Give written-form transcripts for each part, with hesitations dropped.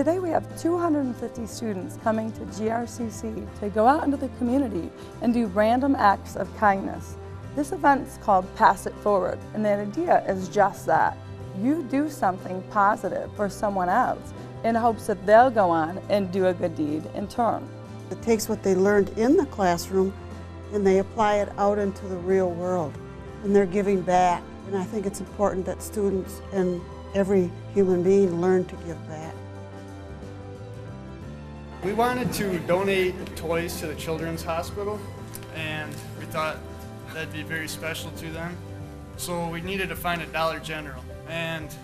Today we have 250 students coming to GRCC to go out into the community and do random acts of kindness. This event's called Pass It Forward, and the idea is just that. You do something positive for someone else in hopes that they'll go on and do a good deed in turn. It takes what they learned in the classroom and they apply it out into the real world, and they're giving back. And I think it's important that students and every human being learn to give back. We wanted to donate toys to the Children's Hospital, and we thought that'd be very special to them. So we needed to find a Dollar General, and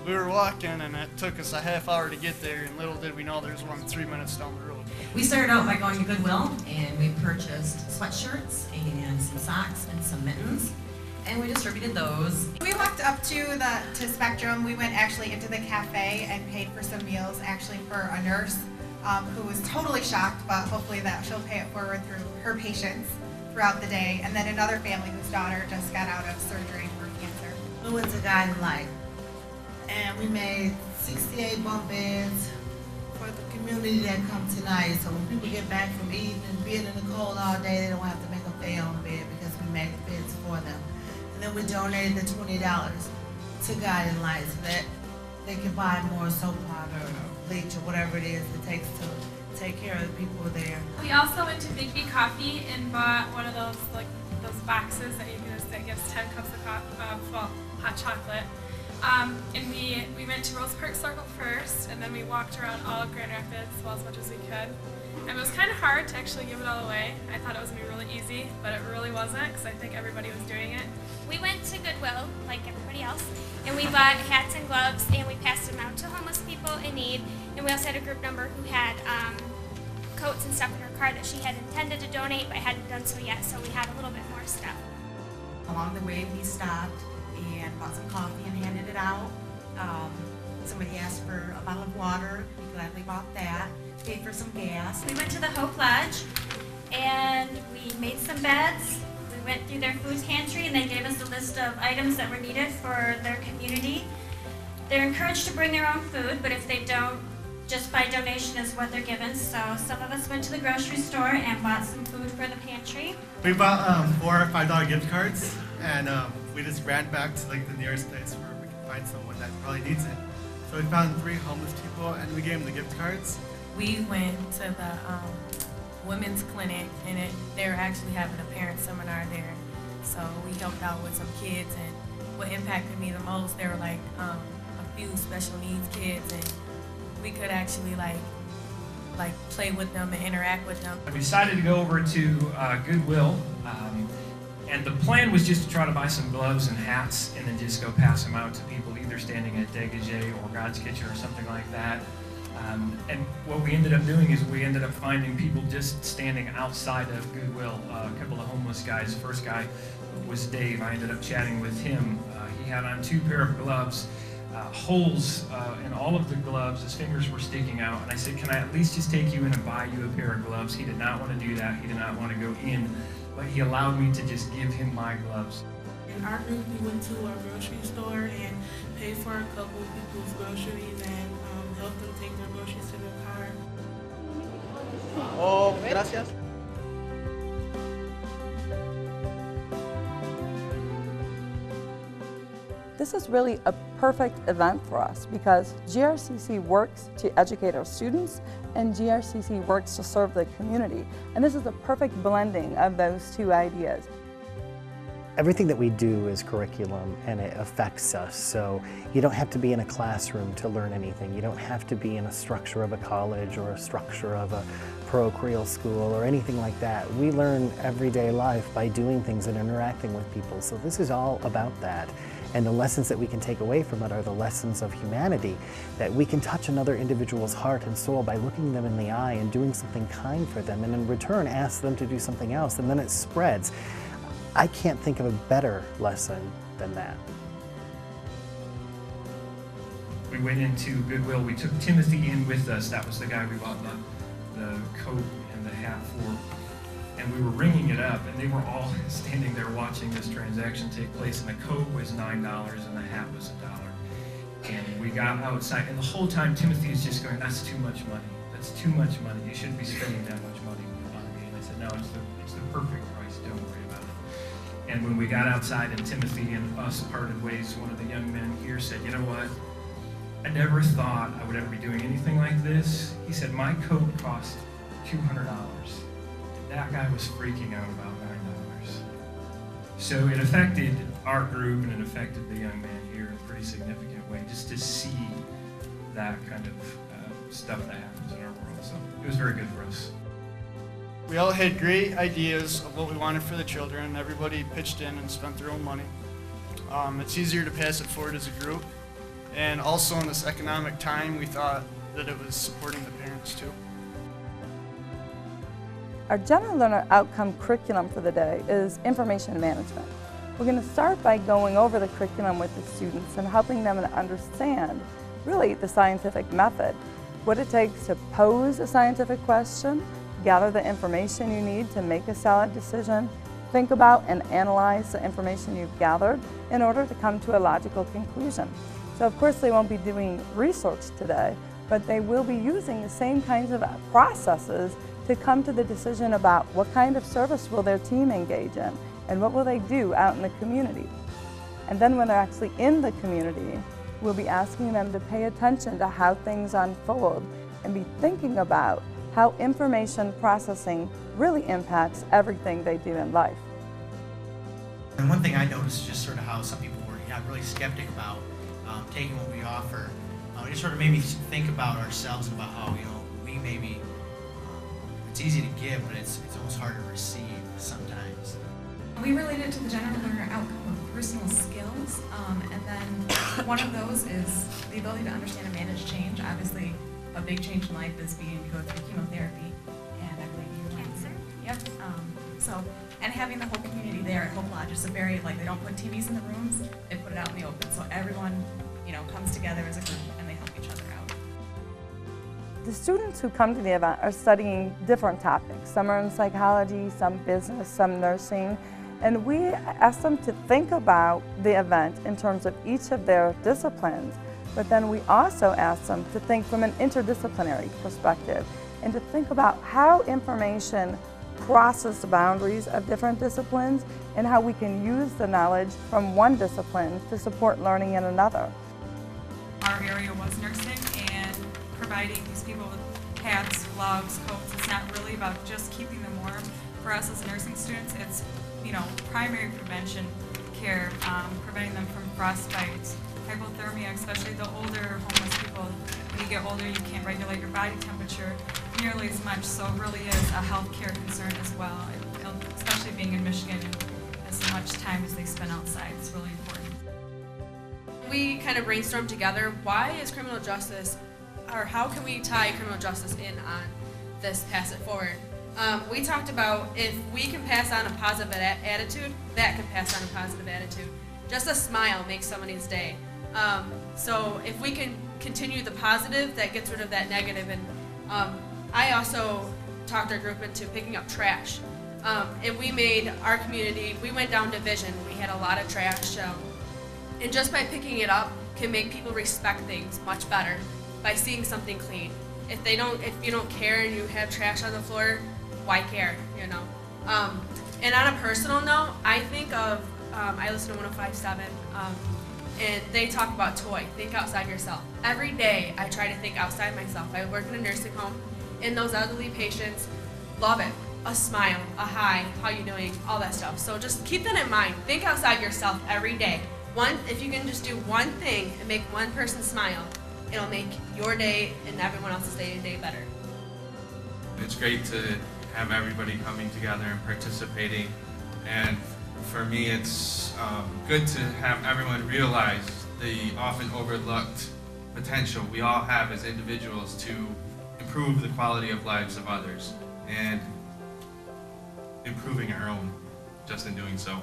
we were walking and it took us a half hour to get there, and little did we know there's one 3 minutes down the road. We started out by going to Goodwill and we purchased sweatshirts and some socks and some mittens, and we distributed those. We walked up to Spectrum. We went actually into the cafe and paid for some meals, actually for a nurse who was totally shocked, but hopefully that she'll pay it forward through her patients throughout the day. And then another family whose daughter just got out of surgery for cancer. We went to Guiding Light, and we made 68 bunk beds for the community that come tonight. So when people get back from eating and being in the cold all day, they don't have to make them stay on the bed because we made the beds for them. And then we donated the $20 to Guiding Light so that they can buy more soap powder or bleach or whatever it is it takes to take care of the people there. We also went to Big B Coffee and bought one of those boxes that you can just, that gives 10 cups of hot chocolate. And we went to Rose Park Circle first, and then we walked around all of Grand Rapids as much as we could. And it was kind of hard to actually give it all away. I thought it was going to be really easy, but it really wasn't, because I think everybody was doing it. We went to Goodwill, like everybody else, and we bought hats and gloves, and we passed them out to homeless people in need. And we also had a group member who had coats and stuff in her car that she had intended to donate, but hadn't done so yet, so we had a little bit more stuff. Along the way we stopped and bought some coffee and handed it out. Somebody asked for a bottle of water, we gladly bought that. Paid for some gas. We went to the Hope Lodge, and we made some beds. We went through their food pantry, and they gave us a list of items that were needed for their community. They're encouraged to bring their own food, but if they don't, just by donation is what they're given. So some of us went to the grocery store and bought some food for the pantry. We bought $4 or $5 gift cards, and we just ran back to the nearest place where we could find someone that probably needs it. So we found 3 homeless people, and we gave them the gift cards. We went to the women's clinic, and they were actually having a parent seminar there. So we helped out with some kids, and what impacted me the most, there were a few special needs kids, and we could actually play with them and interact with them. We decided to go over to Goodwill, and the plan was just to try to buy some gloves and hats and then just go pass them out to people either standing at Dégagé or God's Kitchen or something like that. And what we ended up doing is we ended up finding people just standing outside of Goodwill, a couple of homeless guys. The first guy was Dave. I ended up chatting with him. He had on 2 pair of gloves, holes in all of the gloves. His fingers were sticking out. And I said, can I at least just take you in and buy you a pair of gloves? He did not want to do that. He did not want to go in, but he allowed me to just give him my gloves. In our group, we went to our grocery store and paid for a couple of people's groceries and helped them take their groceries to their car. Oh, gracias. This is really a perfect event for us because GRCC works to educate our students and GRCC works to serve the community. And this is a perfect blending of those 2 ideas. Everything that we do is curriculum and it affects us, so you don't have to be in a classroom to learn anything. You don't have to be in a structure of a college or a structure of a parochial school or anything like that. We learn everyday life by doing things and interacting with people, so this is all about that. And the lessons that we can take away from it are the lessons of humanity, that we can touch another individual's heart and soul by looking them in the eye and doing something kind for them, and in return ask them to do something else, and then it spreads. I can't think of a better lesson than that. We went into Goodwill. We took Timothy in with us. That was the guy we bought the coat and the hat for. And we were ringing it up, and they were all standing there watching this transaction take place. And the coat was $9, and the hat was $1. And we got outside, and the whole time Timothy is just going, "That's too much money. That's too much money. You shouldn't be spending that much money on me." And I said, "No, it's the perfect price. Don't worry about it." And when we got outside and Timothy and us parted ways, one of the young men here said, "You know what? I never thought I would ever be doing anything like this." He said, "My coat cost $200. That guy was freaking out about $9. So it affected our group and it affected the young man here in a pretty significant way, just to see that kind of stuff that happens in our world. So it was very good for us. We all had great ideas of what we wanted for the children. Everybody pitched in and spent their own money. It's easier to pass it forward as a group. And also in this economic time, we thought that it was supporting the parents too. Our general learner outcome curriculum for the day is information management. We're going to start by going over the curriculum with the students and helping them to understand really the scientific method, what it takes to pose a scientific question, gather the information you need to make a solid decision, think about and analyze the information you've gathered in order to come to a logical conclusion. So of course they won't be doing research today, but they will be using the same kinds of processes to come to the decision about what kind of service will their team engage in and what will they do out in the community. And then when they're actually in the community, we'll be asking them to pay attention to how things unfold and be thinking about how information processing really impacts everything they do in life. And one thing I noticed is just sort of how some people were really skeptic about taking what we offer. It sort of made me think about ourselves and about how we maybe it's easy to give, but it's almost hard to receive sometimes. We related to the general learner outcome of personal skills, and then one of those is the ability to understand and manage change. Obviously, a big change in life is being to go through chemotherapy, and I believe you went through. Yep. And having the whole community there at Hope Lodge is a very, they don't put TVs in the rooms, they put it out in the open. So everyone, comes together as a group and they help each other out. The students who come to the event are studying different topics. Some are in psychology, some business, some nursing. And we ask them to think about the event in terms of each of their disciplines. But then we also ask them to think from an interdisciplinary perspective and to think about how information crosses the boundaries of different disciplines and how we can use the knowledge from one discipline to support learning in another. Our area was nursing, and providing these people with hats, gloves, coats, it's not really about just keeping them warm. For us as nursing students, it's primary prevention care, preventing them from frostbite, hypothermia, especially the older homeless people. When you get older, you can't regulate your body temperature nearly as much, so it really is a health care concern as well, especially being in Michigan and as much time as they spend outside. It's really important. We kind of brainstormed together, why is criminal justice, or how can we tie criminal justice in on this Pass It Forward? We talked about if we can pass on a positive attitude, that can pass on a positive attitude. Just a smile makes somebody's day. So if we can continue the positive, that gets rid of that negative. And I also talked our group into picking up trash. And we made our community, we went down division. We had a lot of trash. And just by picking it up can make people respect things much better by seeing something clean. If you don't care and you have trash on the floor, why care, And on a personal note, I think of, I listen to 105.7, and they talk about toy, think outside yourself. Every day I try to think outside myself. I work in a nursing home, and those elderly patients love it. A smile, a hi, how you doing, all that stuff. So just keep that in mind. Think outside yourself every day. If you can just do one thing and make one person smile, it'll make your day and everyone else's day better. It's great to have everybody coming together and participating, and for me it's good to have everyone realize the often overlooked potential we all have as individuals to improve the quality of lives of others and improving our own just in doing so.